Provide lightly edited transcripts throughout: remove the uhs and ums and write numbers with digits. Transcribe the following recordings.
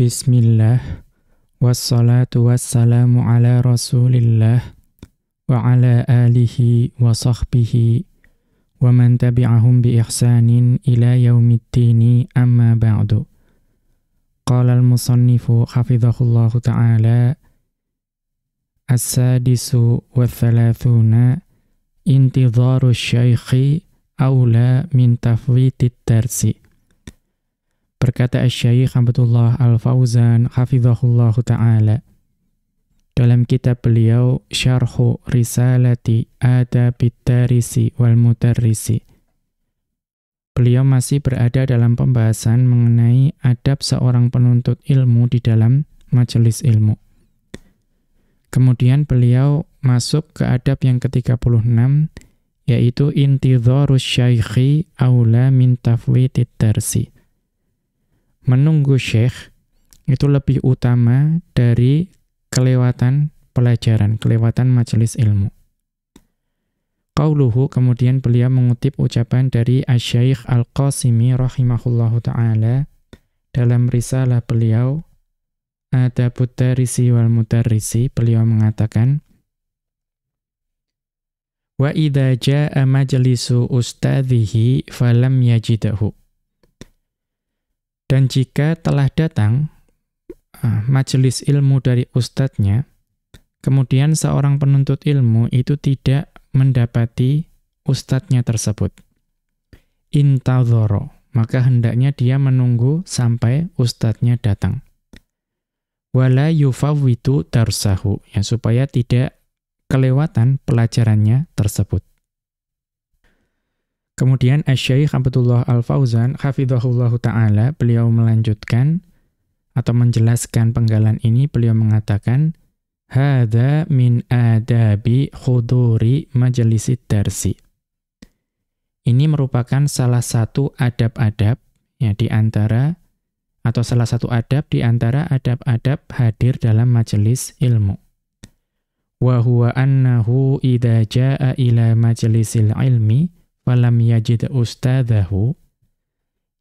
Bismillah, wassalatu wassalamu ala rasulillah, wa ala alihi wa sahbihi, wa man tabi'ahum bi ihsanin ila yaumiddini amma ba'du. Qala al-musannifu hafidhahullahu ta'ala, as-sadisu wa thalathuna, intidharu syaikhi awla min tafwitit darsi. Berkata Asy-Syaikh Abdullah Al-Fauzan hafizahullahu ta'ala dalam kitab beliau Syarhu Risalati Adabid Darisi wal Mudarrisi. Beliau masih berada dalam pembahasan mengenai adab seorang penuntut ilmu di dalam majelis ilmu. Kemudian beliau masuk ke adab yang ke-36, yaitu intidharus syaikhi aula min tafwitid darsi. Menunggu syekh itu lebih utama dari kelewatan pelajaran, kelewatan majelis ilmu. Qauluhu, kemudian beliau mengutip ucapan dari Asy-Syaikh Al-Qasimi rahimahullahu ta'ala dalam risalah beliau Adabud Darisi wal Mudarrisi. Beliau mengatakan, wa idza jaa majlisu ustadzihi falam yajidahu. Dan jika telah datang majelis ilmu dari ustadznya, kemudian seorang penuntut ilmu itu tidak mendapati ustadznya tersebut, intadhara, maka hendaknya dia menunggu sampai ustadznya datang. Wala yufawwitu darsahu, ya, supaya tidak kelewatan pelajarannya tersebut. Kemudian Asy-Syaikh Abdullah Al-Fauzan hafizahullahu ta'ala, beliau melanjutkan atau menjelaskan penggalan ini. Beliau mengatakan, hadza min adabi khuduri majlisid darsi. Ini merupakan salah satu adab-adab, ya, di antara, atau salah satu adab di antara adab-adab hadir dalam majelis ilmu. Wa huwa annahu idza jaa ila majlisil ilmi falam yajid ustadzahu,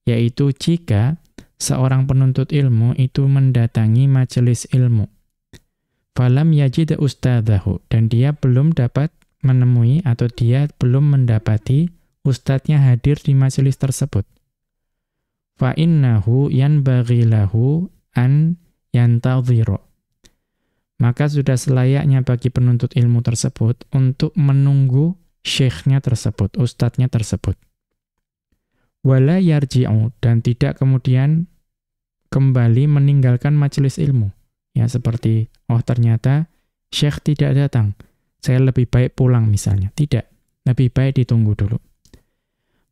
yaitu jika seorang penuntut ilmu itu mendatangi majelis ilmu, falam yajid ustadzahu, dan dia belum dapat menemui atau dia belum mendapati ustadznya hadir di majelis tersebut, fa innahu yanbaghi lahu an yantadhira, maka sudah selayaknya bagi penuntut ilmu tersebut untuk menunggu syekhnya tersebut, ustadznya tersebut. Wala yarji'u, dan tidak kemudian kembali meninggalkan majelis ilmu. Ya, seperti, oh ternyata syekh tidak datang, saya lebih baik pulang misalnya. Tidak, lebih baik ditunggu dulu.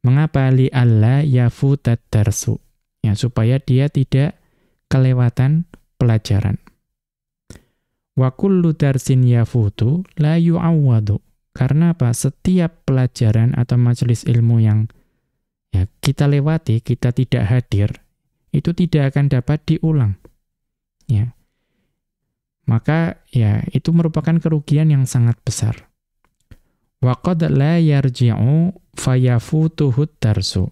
Mengapa? Li'alla yafutat darsu, ya, supaya dia tidak kelewatan pelajaran. Wa kullu darsin yafutu la yu'awwadu. Karena apa? Setiap pelajaran atau majelis ilmu yang, ya, kita lewati, kita tidak hadir, itu tidak akan dapat diulang. Ya. Maka, ya, itu merupakan kerugian yang sangat besar. Wa qad la yarji'u fayafutuhud darsu.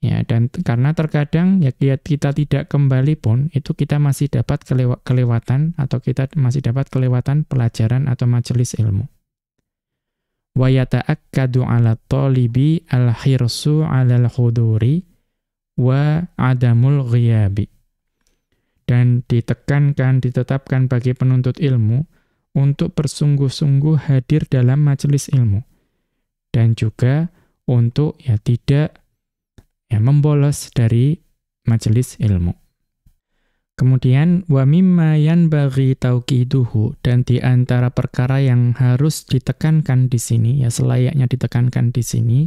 Ya, dan karena terkadang, ya, kita tidak kembali pun, itu kita masih dapat kelewatan, atau kita masih dapat kelewatan pelajaran atau majelis ilmu. Wa yata'akkadu 'ala talibi al-hirsu 'alal huduri wa 'adamul ghiyabi. Dan ditekankan, ditetapkan bagi penuntut ilmu untuk bersungguh-sungguh hadir dalam majelis ilmu, dan juga untuk, ya, tidak, ya, membolos dari majelis ilmu. Kemudian wa mimma yanbaghi tauqiduhu, dan di antara perkara yang harus ditekankan di sini, ya, selayaknya ditekankan di sini,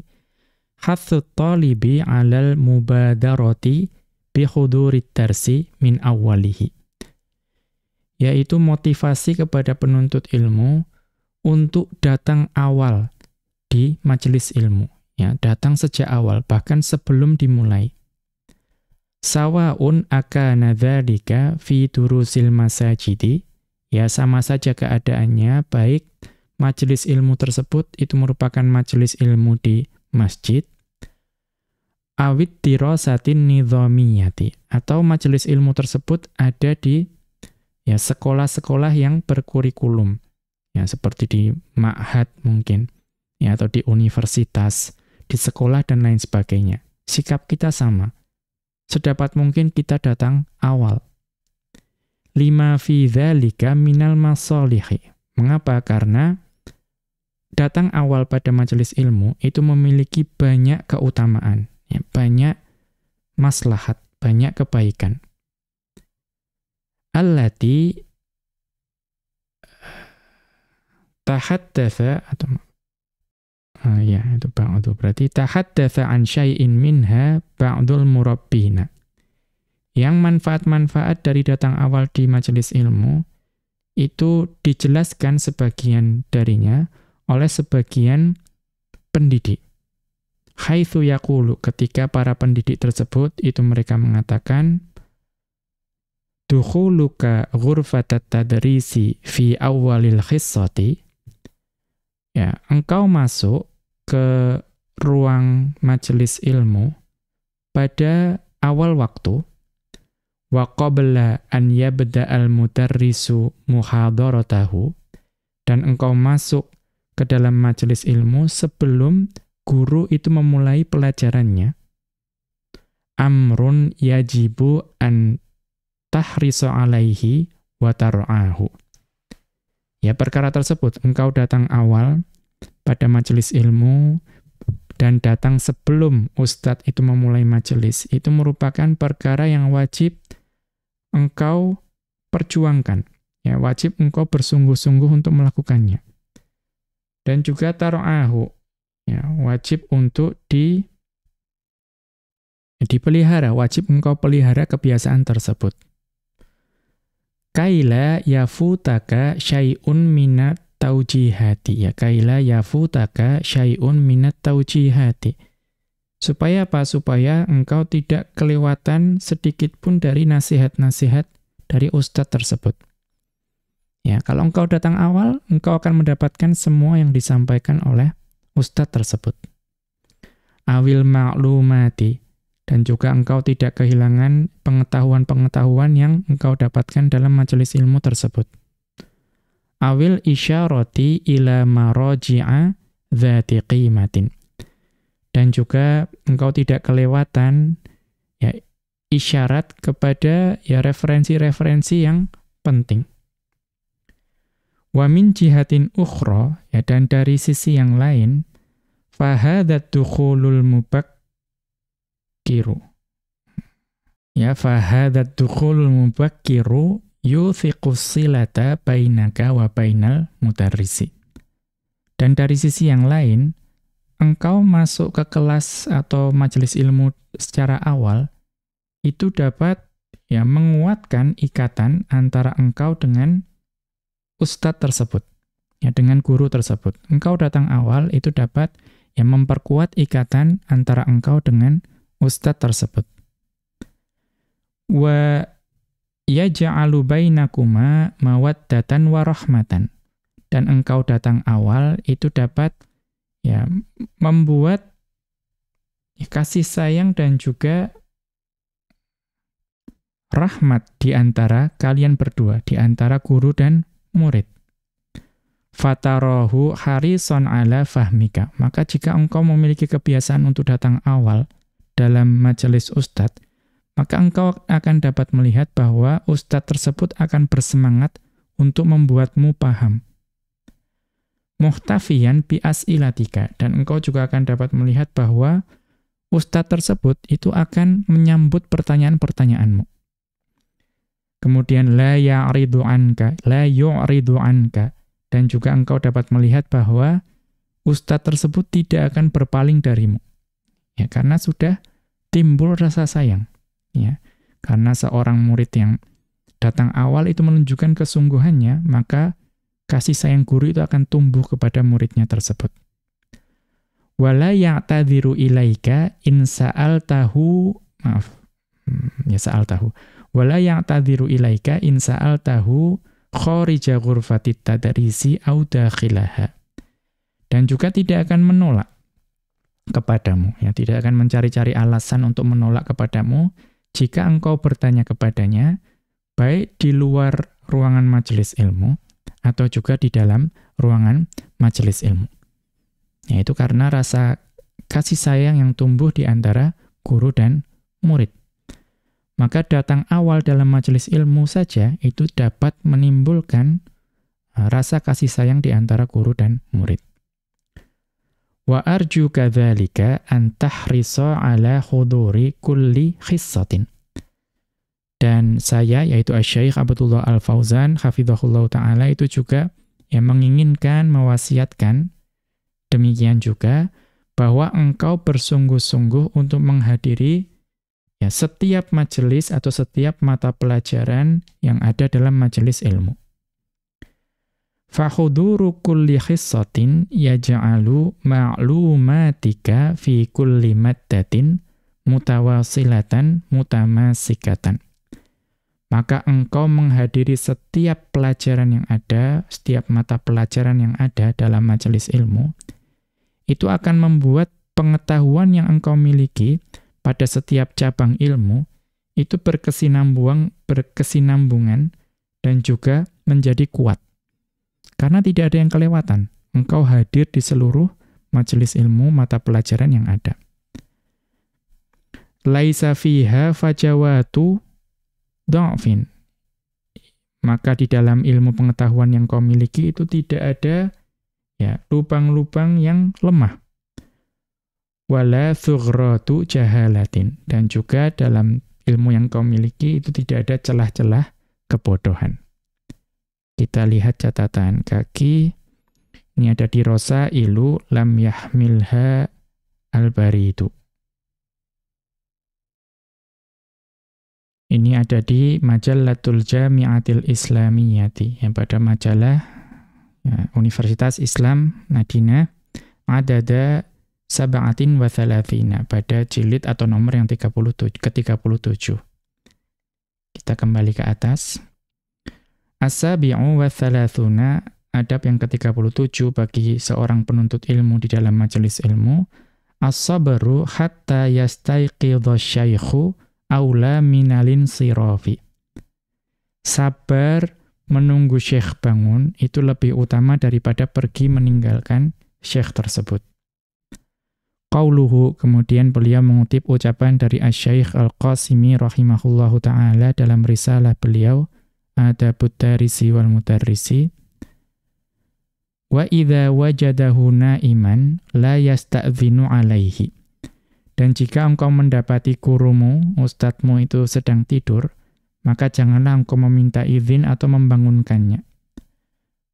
hatsut talibi 'alal mubadarati bi hudurid darsi min awwalihi, yaitu motivasi kepada penuntut ilmu untuk datang awal di majelis ilmu, ya, datang sejak awal, bahkan sebelum dimulai. Sawaun akana dzalika fi durusil masajidi, ya, sama saja keadaannya, baik majelis ilmu tersebut itu merupakan majelis ilmu di masjid, awid dirasatin nidhamiyati, atau majelis ilmu tersebut ada di ya sekolah-sekolah yang berkurikulum, ya seperti di ma'had mungkin, ya atau di universitas, di sekolah dan lain sebagainya. Sikap kita sama. Sedapat mungkin kita datang awal. Lima fi dzalika minal masalihi. Mengapa? Karena datang awal pada majelis ilmu itu memiliki banyak keutamaan, ya, banyak maslahat, banyak kebaikan. Allati tahaddatsa atau ya itu ba'du, berarti tahaddatsa an syai'in minha ba'dul murabbina. Yang manfaat-manfaat dari datang awal di majelis ilmu itu dijelaskan sebagian darinya oleh sebagian pendidik. Haitsu yaqulu, ketika para pendidik tersebut itu mereka mengatakan dukhuluka ghurfatat tadrisi fi awwalil khissati, ya, engkau masuk ke ruang majelis ilmu pada awal waktu, wa qabla an yabda'al mudarrisu muhadaratahu, dan engkau masuk ke dalam majelis ilmu sebelum guru itu memulai pelajarannya. Amrun yajibu an tahrisu alaihi wa tar'ahu. Ya, perkara tersebut, engkau datang awal pada majelis ilmu dan datang sebelum ustadz itu memulai majelis, itu merupakan perkara yang wajib engkau perjuangkan. Ya, wajib engkau bersungguh-sungguh untuk melakukannya. Dan juga tar'ahu, ya, wajib untuk dipelihara, wajib engkau pelihara kebiasaan tersebut. Kaila yafutaka syai'un minat taujihati, ya, kaila yafutaka syai'un minat taujihati. Supaya apa? Supaya engkau tidak kelewatan sedikit pun dari nasihat-nasihat dari ustadz tersebut. Ya, kalau engkau datang awal, engkau akan mendapatkan semua yang disampaikan oleh ustadz tersebut. Awil ma'lumati, dan juga engkau tidak kehilangan pengetahuan-pengetahuan yang engkau dapatkan dalam majelis ilmu tersebut. Awil isyarati ila maraji'a dzati qimatin. Dan juga engkau tidak kelewatan ya isyarat kepada ya referensi-referensi yang penting. Wa min jihatin ukhra, ya, dan dari sisi yang lain, fahadat dukhulul mubakkiru. Ya, fahadat dukhulul mubakkiru yuthiqus silata bainaka wa bainal mudarrisi. Dan dari sisi yang lain, engkau masuk ke kelas atau majelis ilmu secara awal, itu dapat ya menguatkan ikatan antara engkau dengan ustadz tersebut, ya, dengan guru tersebut. Engkau datang awal itu dapat ya memperkuat ikatan antara engkau dengan ustadz tersebut. Wa yaj'alu bainakuma mawaddatan wa rahmatan. Dan engkau datang awal itu dapat ya membuat ya, kasih sayang dan juga rahmat di antara kalian berdua, di antara guru dan murid. Fatarahu harisan ala fahmika. Maka jika engkau memiliki kebiasaan untuk datang awal dalam majelis ustadz, maka engkau akan dapat melihat bahwa ustadz tersebut akan bersemangat untuk membuatmu paham. Muhtafiyan bi as'ilatika, dan engkau juga akan dapat melihat bahwa ustadz tersebut itu akan menyambut pertanyaan-pertanyaanmu. Kemudian la yu'ridu anka, dan juga engkau dapat melihat bahwa ustadz tersebut tidak akan berpaling darimu. Ya, karena sudah timbul rasa sayang. Ya, karena seorang murid yang datang awal itu menunjukkan kesungguhannya, maka kasih sayang guru itu akan tumbuh kepada muridnya tersebut. Wala ya'tadhiru ilaika in sa'altahu, wala ya'tadhiru ilaika in sa'altahu kharija ghurfatit tadrisi au dakhilaha. Dan juga tidak akan menolak kepadamu. Ya, tidak akan mencari-cari alasan untuk menolak kepadamu jika engkau bertanya kepadanya, baik di luar ruangan majelis ilmu atau juga di dalam ruangan majelis ilmu. Yaitu karena rasa kasih sayang yang tumbuh di antara guru dan murid. Maka datang awal dalam majelis ilmu saja itu dapat menimbulkan rasa kasih sayang di antara guru dan murid. Wa arju kadzalika an tahrisa ala huduri kulli khissatin. Dan saya, yaitu Asy-Syaikh Abdullah Al-Fauzan hafizahullah ta'ala, itu juga yang menginginkan, mewasiatkan demikian juga, bahwa engkau bersungguh-sungguh untuk menghadiri ya setiap majelis atau setiap mata pelajaran yang ada dalam majelis ilmu. Fahuduru kulli khissatin yaj'alu ma'lumatika fi kulli maddatin mutawasilatan mutamasikatan. Maka engkau menghadiri setiap pelajaran yang ada, setiap mata pelajaran yang ada dalam majelis ilmu, itu akan membuat pengetahuan yang engkau miliki pada setiap cabang ilmu itu berkesinambungan dan juga menjadi kuat. Karena tidak ada yang kelewatan. Engkau hadir di seluruh majelis ilmu mata pelajaran yang ada. Laisa fiha fajawatu dha'fin. Maka di dalam ilmu pengetahuan yang kau miliki itu tidak ada ya lubang-lubang yang lemah. Wala thughratu jahalatin. Dan juga dalam ilmu yang kau miliki itu tidak ada celah-celah kebodohan. Kita lihat catatan kaki. Ini ada di Rosailu lam yahmilha al-baridu. Ini ada di Majallatul Jami'atil Islamiyati. Yang pada majalah ya, Universitas Islam Madinah adada sab'atin wa thalathina, pada jilid atau nomor yang ke-37. Kita kembali ke atas. As-sabi'u wa thalathuna, adab yang ke-37 bagi seorang penuntut ilmu di dalam majelis ilmu. As-sabru hatta yastaiqidha syaikhu aula minalin sirafi. Sabar menunggu syekh bangun itu lebih utama daripada pergi meninggalkan syekh tersebut. Qauluhu, kemudian beliau mengutip ucapan dari Asy-Syaikh Al-Qasimi rahimahullahu ta'ala dalam risalah beliau Adabut Darisi wal Mudarrisi. Wa idza wajadahu na'iman la yasta'dhinu alaihi. Dan jika engkau mendapati gurumu, ustadzmu itu sedang tidur, maka janganlah engkau meminta izin atau membangunkannya.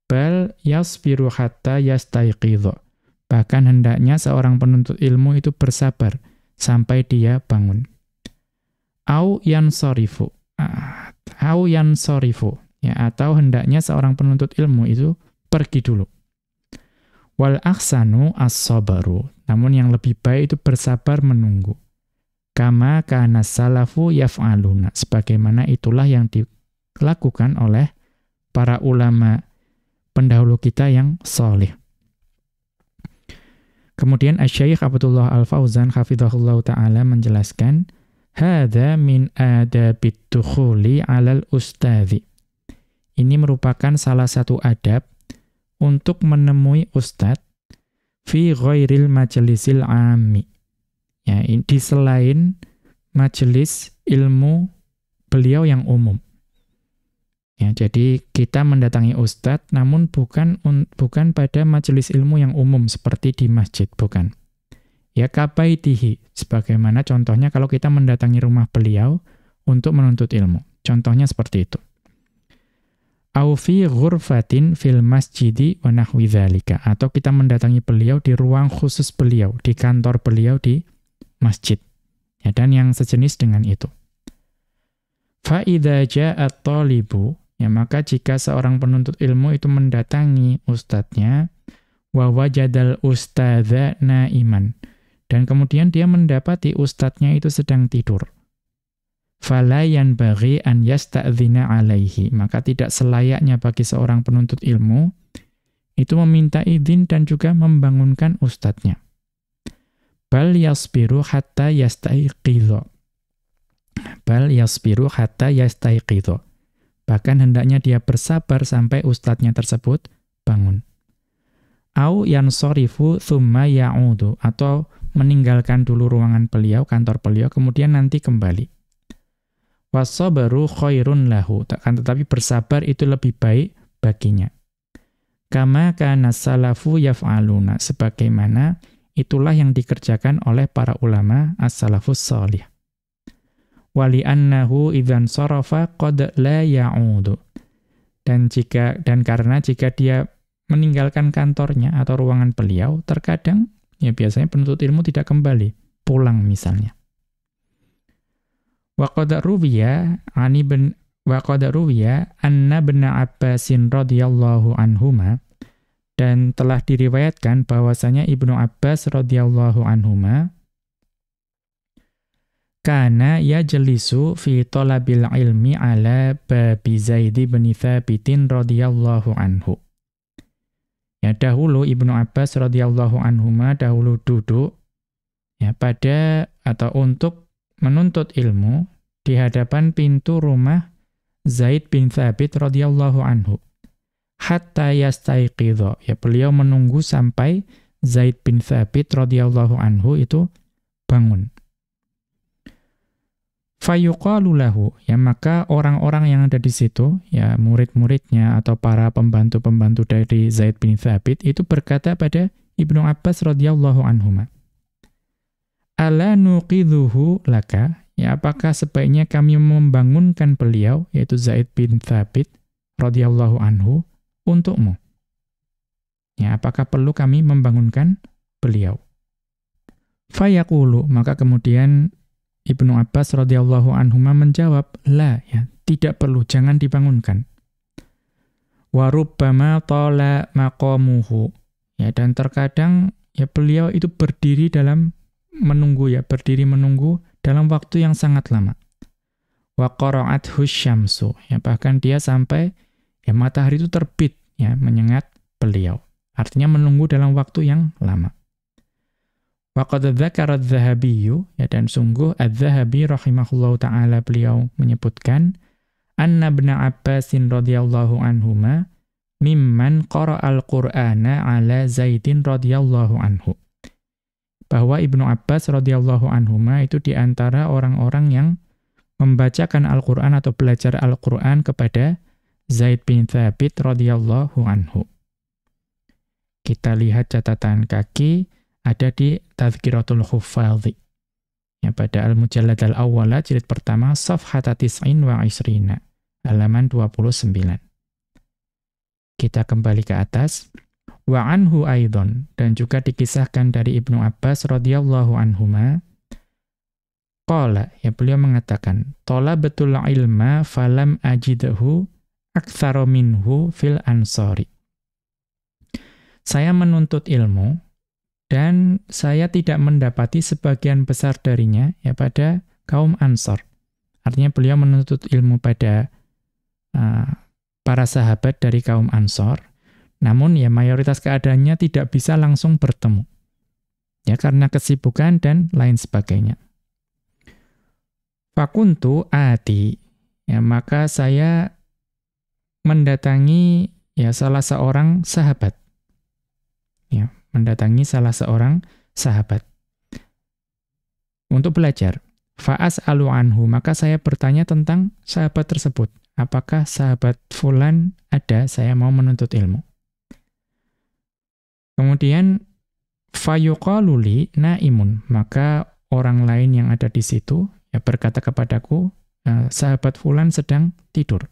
Bal yasbiru hatta yastaiqidha. Bahkan hendaknya seorang penuntut ilmu itu bersabar sampai dia bangun. Au yansarifu. Ya, atau hendaknya seorang penuntut ilmu itu pergi dulu. Wal ahsanu as-sabaru. Namun yang lebih baik itu bersabar menunggu. Kama kana salafu yaf'aluna. Sebagaimana itulah yang dilakukan oleh para ulama pendahulu kita yang saleh. Kemudian Asy-Syaikh Abdullah Al-Fauzan hafizahullah ta'ala menjelaskan, hadza min adabid dukhuli 'alal ustadzi. Ini merupakan salah satu adab untuk menemui ustadz fi ghairil majlisil 'ammi. Ya, di selain majelis ilmu beliau yang umum. Ya, jadi kita mendatangi ustadz namun bukan pada majelis ilmu yang umum seperti di masjid, bukan. Ya kabaitihi, sebagaimana contohnya kalau kita mendatangi rumah beliau untuk menuntut ilmu. Contohnya seperti itu. Au fi ghurfatin fil masjidi wa nahwi dzalika, atau kita mendatangi beliau di ruang khusus beliau, di kantor beliau di masjid. Ya, dan yang sejenis dengan itu. Fa idza jaa at-talibu, ya maka jika seorang penuntut ilmu itu mendatangi ustadznya, wa wajadal ustadza naiman, dan kemudian dia mendapati ustadznya itu sedang tidur. Fala yanbaghi an yasta'dzina alaihi, maka tidak selayaknya bagi seorang penuntut ilmu itu meminta izin dan juga membangunkan ustadznya. Bal yasbiru hatta yastaiqidho. Bal yasbiru hatta yastaiqidho. Bahkan hendaknya dia bersabar sampai ustadznya tersebut bangun. Au yansorifu thumma ya'udu. Atau meninggalkan dulu ruangan beliau, kantor beliau, kemudian nanti kembali. Wassabaru khairun lahu. Tetapi bersabar itu lebih baik baginya. Kama kana salafu yaf'aluna. Sebagaimana itulah yang dikerjakan oleh para ulama as-salafus shalih. Wali annahu idzan sarafa qad la ya'udu. Dan karena jika dia meninggalkan kantornya atau ruangan beliau, terkadang ya biasanya penuntut ilmu tidak kembali, pulang misalnya. Wa qad ruwiya anna ibn Abbasin radhiyallahu anhuma, dan telah diriwayatkan bahwasanya Ibnu Abbas radhiyallahu anhuma kana yajlisu fi talabil ilmi ala babi Zaid bin Thabitin radhiyallahu anhu. Ya, dahulu Ibnu Abbas radhiyallahu anhuma dahulu duduk ya pada atau untuk menuntut ilmu di hadapan pintu rumah Zaid bin Thabit radhiyallahu anhu. Hatta yastaiqidha. Ya, beliau menunggu sampai Zaid bin Thabit radhiyallahu anhu itu bangun. Fayuqalu lahu, ya maka orang-orang yang ada di situ, ya murid-muridnya atau para pembantu-pembantu dari Zaid bin Thabit itu berkata pada Ibnu Abbas radhiyallahu anhuma, ala nuqidhuhu laka, ya apakah sebaiknya kami membangunkan beliau, yaitu Zaid bin Thabit radhiyallahu anhu, untukmu? Ya, apakah perlu kami membangunkan beliau? Fayaqulu, maka kemudian Ibnu Abbas radhiyallahu anhuma menjawab, la, ya, tidak perlu, jangan dibangunkan. Wa rubbama tala maqamuhu. Ya, dan terkadang ya beliau itu berdiri dalam menunggu, ya, berdiri menunggu dalam waktu yang sangat lama. Wa qara'athu syamsu. Ya, bahkan dia sampai ya matahari itu terbit, ya, menyengat beliau. Artinya menunggu dalam waktu yang lama. Wa qad dzakara adz-Dzahabi, ya, dan sungguh adz-Dzahabi rahimahullahu taala beliau menyebutkan anna ibn Abbas radhiyallahu anhuma mimman qara'al Qur'ana ala Zaidin radhiyallahu anhu. Bahwa Ibnu Abbas radhiyallahu anhuma itu di antara orang-orang yang membacakan Al-Qur'an atau belajar Al-Qur'an kepada Zaid bin Thabit radhiyallahu anhu. Kita lihat catatan kaki ada di Tadhkiratul Huffadhi. Ya, pada Al-Mujallad Al-Awwala jilid pertama safhata 29 halaman 29. Kita kembali ke atas. Wa anhu aidon, dan juga dikisahkan dari Ibnu Abbas radhiyallahu anhuma qala, ya beliau mengatakan, talabatul ilma falam ajidhu aktsara minhu fil ansari. Saya menuntut ilmu dan saya tidak mendapati sebagian besar darinya ya pada kaum Ansar. Artinya beliau menuntut ilmu pada para sahabat dari kaum Ansar, namun ya mayoritas keadaannya tidak bisa langsung bertemu. Ya, karena kesibukan dan lain sebagainya. Fakuntu ati, ya maka saya mendatangi ya salah seorang sahabat. Ya, mendatangi salah seorang sahabat untuk belajar. Fa'as'alu anhu, maka saya bertanya tentang sahabat tersebut. Apakah sahabat fulan ada, saya mau menuntut ilmu. Kemudian fayuqalu li naimun, maka orang lain yang ada di situ ya berkata kepadaku, sahabat fulan sedang tidur.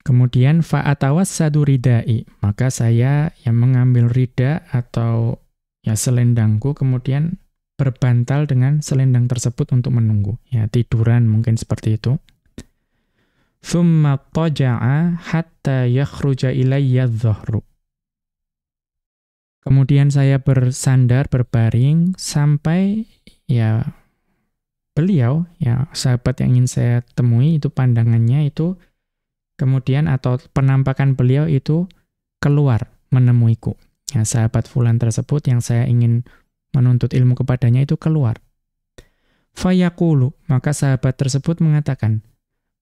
Kemudian fa'atawassadu ridai, maka saya yang mengambil rida atau ya selendangku, kemudian berbantal dengan selendang tersebut untuk menunggu. Ya, tiduran mungkin seperti itu. Tsumma taja'a hatta yakhruja ilayya adh-dhahru. Kemudian saya bersandar, berbaring sampai ya beliau, ya sahabat yang ingin saya temui itu pandangannya itu kemudian atau penampakan beliau itu keluar menemuiku. Ya, sahabat fulan tersebut yang saya ingin menuntut ilmu kepadanya itu keluar. Fayaqulu, maka sahabat tersebut mengatakan,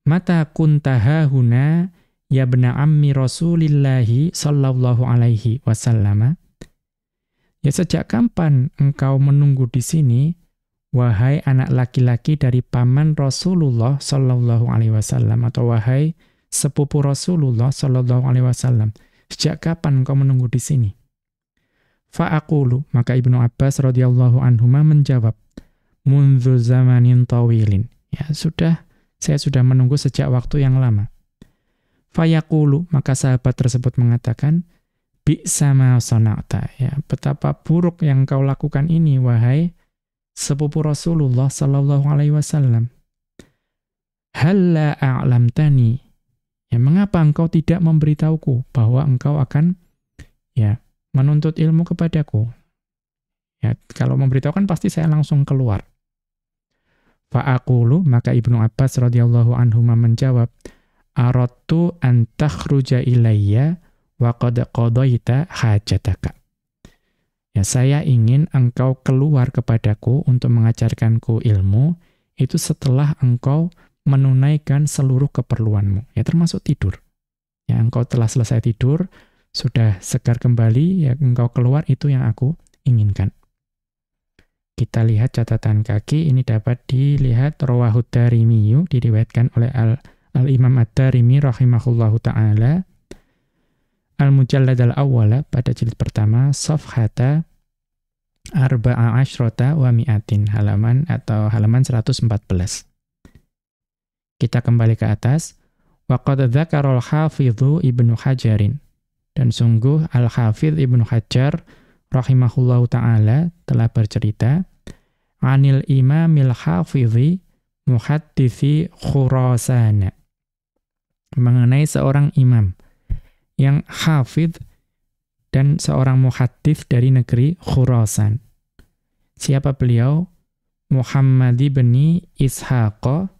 mata kuntaha huna ya bena ammi Rasulillahi sallallahu alaihi wasallam. Ya, sejak kapan engkau menunggu di sini, wahai anak laki-laki dari paman Rasulullah sallallahu alaihi wasallam, atau wahai sepupu Rasulullah sallallahu alaihi wasallam. Sejak kapan engkau menunggu di sini? Fa'aqulu, maka Ibnu Abbas radhiyallahu anhuma menjawab, mundu zamanin tawilin. Ya, saya sudah menunggu sejak waktu yang lama. Fayaqulu, maka sahabat tersebut mengatakan, bi'sa ma sana'ta, ya, betapa buruk yang kau lakukan ini, wahai sepupu Rasulullah sallallahu alaihi wasallam. Halla a'lamtani, ya, mengapa engkau tidak memberitahuku bahwa engkau akan menuntut ilmu kepadaku? Ya, kalau memberitahukan pasti saya langsung keluar. Fa'aqulu, maka Ibnu Abbas radhiyallahu anhuma menjawab, aradtu an takhruja ilayya wa qad qadaita hajataka. Ya, saya ingin engkau keluar kepadaku untuk mengajarkanku ilmu, itu setelah engkau menunaikan seluruh keperluanmu, ya, termasuk tidur. Ya, engkau telah selesai tidur, sudah segar kembali, ya, engkau keluar, itu yang aku inginkan. Kita lihat catatan kaki, ini dapat dilihat rawahud Darimiyu, diriwayatkan oleh Al-Imam Ad-Darimi rahimahullahu ta'ala, Al-Mujallad al-Awwala, pada jilid pertama, Safhata Arba'a Ashrota wa Mi'atin, halaman 114. Kita kembali ke atas. Wa qad dzakarul hafidhu Ibnu Hajarin, dan sungguh Al-Hafidh Ibnu Hajar rahimahullahu ta'ala telah bercerita, anil imamil hafidhi muhadditsi Khurasana, mengenai seorang imam yang hafidh dan seorang muhaddits dari negeri Khurasan. Siapa beliau? Muhammad ibn Ishaq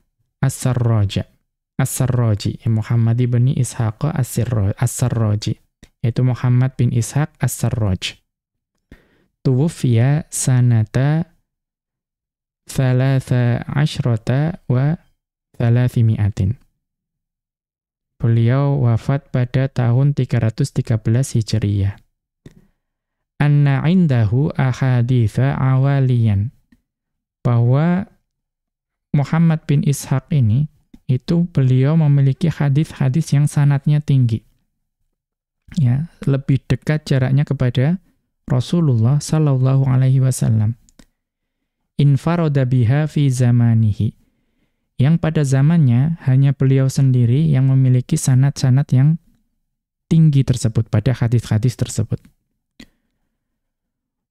as-Sarraji. Muhammad ibn Ishaq as-Sarraji, yaitu Muhammad bin Ishaq as-Sarraj. Tuwfiya sanata 13 wa 300. Beliau wafat pada tahun 313 Hijriyah. Anna indahu ahaditha awaliyan. Bahwa Muhammad bin Ishaq ini, itu beliau memiliki hadis-hadis yang sanadnya tinggi. Ya, lebih dekat jaraknya kepada Rasulullah sallallahu alaihi wasallam. Infarada biha fi zamanihi, yang pada zamannya hanya beliau sendiri yang memiliki sanad-sanad yang tinggi tersebut pada hadis-hadis tersebut.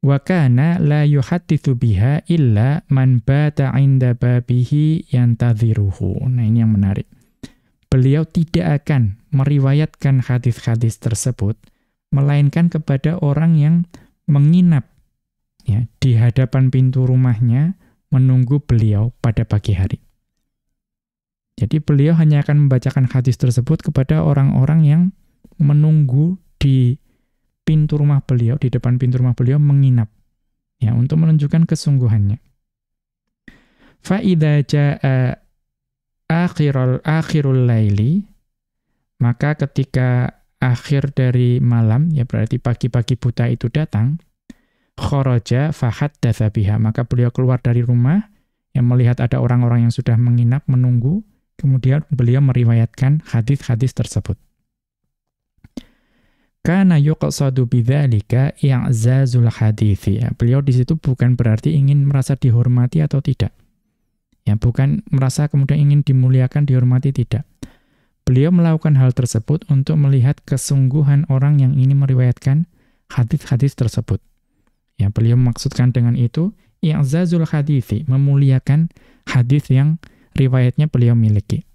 Wa kana la yuhadditsu biha illa man bata 'inda babihi yantadhiruhu. Nah, ini yang menarik. Beliau tidak akan meriwayatkan hadis-hadis tersebut melainkan kepada orang yang menginap, ya, di hadapan pintu rumahnya menunggu beliau pada pagi hari. Jadi beliau hanya akan membacakan hadis tersebut kepada orang-orang yang menunggu di pintu rumah beliau, di depan pintu rumah beliau menginap, ya, untuk menunjukkan kesungguhannya. Fa idza jaa akhirul laili, maka ketika akhir dari malam, ya berarti pagi-pagi buta itu datang, kharaja fahaddatsa biha, maka beliau keluar dari rumah, yang melihat ada orang-orang yang sudah menginap menunggu, kemudian beliau meriwayatkan hadis-hadis tersebut. Kana yuqsadu bidzalika i'zazul hadithi. Ya, beliau di situ bukan berarti ingin merasa dihormati atau tidak. Ya, bukan merasa kemudian ingin dimuliakan, dihormati, tidak. Beliau melakukan hal tersebut untuk melihat kesungguhan orang yang ingin meriwayatkan hadis-hadis tersebut. Ya, beliau memaksudkan dengan itu i'zazul hadithi, memuliakan hadis yang riwayatnya beliau miliki.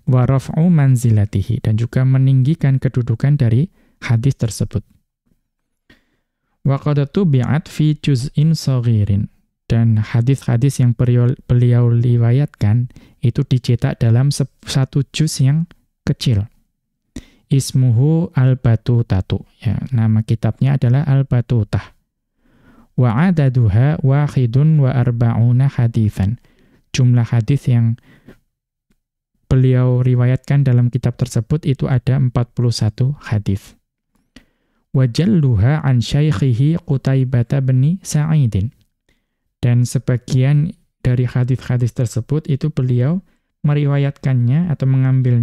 Wa raf'u manzilatihi, dan juga meninggikan kedudukan dari hadis tersebut. Wa qad tubi'at fi juz'in saghirin, dan hadis-hadis yang beliau riwayatkan itu dicetak dalam satu juz yang kecil. ismuhu al-batutatu. Ya, nama kitabnya adalah Al-Batutah. Wa adaduha wahidun wa arba'una haditsan. Jumlah hadis yang beliau riwayatkan dalam kitab tersebut itu ada 41 hadis. Wa jalluha an syaikhihi Qutaibah bin Sa'id. Dan sebagian dari hadis-hadis tersebut itu beliau meriwayatkannya atau mengambil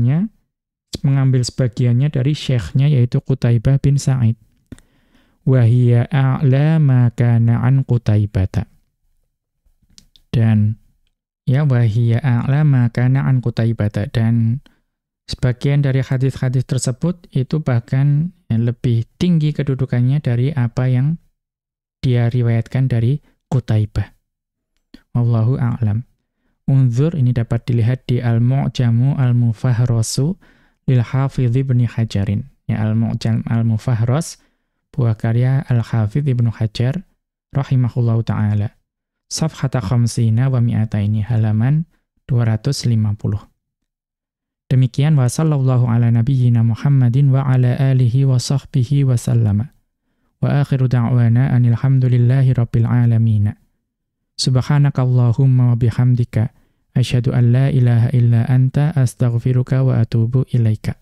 sebagiannya dari syekhnya yaitu Qutaibah bin Sa'id. Wa hiya a'la ma kana an Qutaibah. Dan ya wa hiya a'la ma kana an Qutaibah, dan sebagian dari hadis-hadis tersebut itu bahkan lebih tinggi kedudukannya dari apa yang dia riwayatkan dari Qutaibah. Wallahu a'lam. Unzur, ini dapat dilihat di Al-Mu'jamu Al-Mufahrasu lil Hafidz Ibnu Hajarin. Ya, Al-Mu'jam Al-Mufahras, buah karya Al-Hafidz Ibnu Hajar rahimahullahu taala. Safhata khamsina wa mi'ataini, halaman 250. Demikian wa sallallahu ala nabiyyina Muhammadin wa ala alihi wa sahbihi wa sallama. Wa akhiru da'wana anil hamdulillahi rabbil alamin. Subhanakallahumma wa bihamdika asyhadu an la ilaha illa anta astaghfiruka wa atubu ilaika.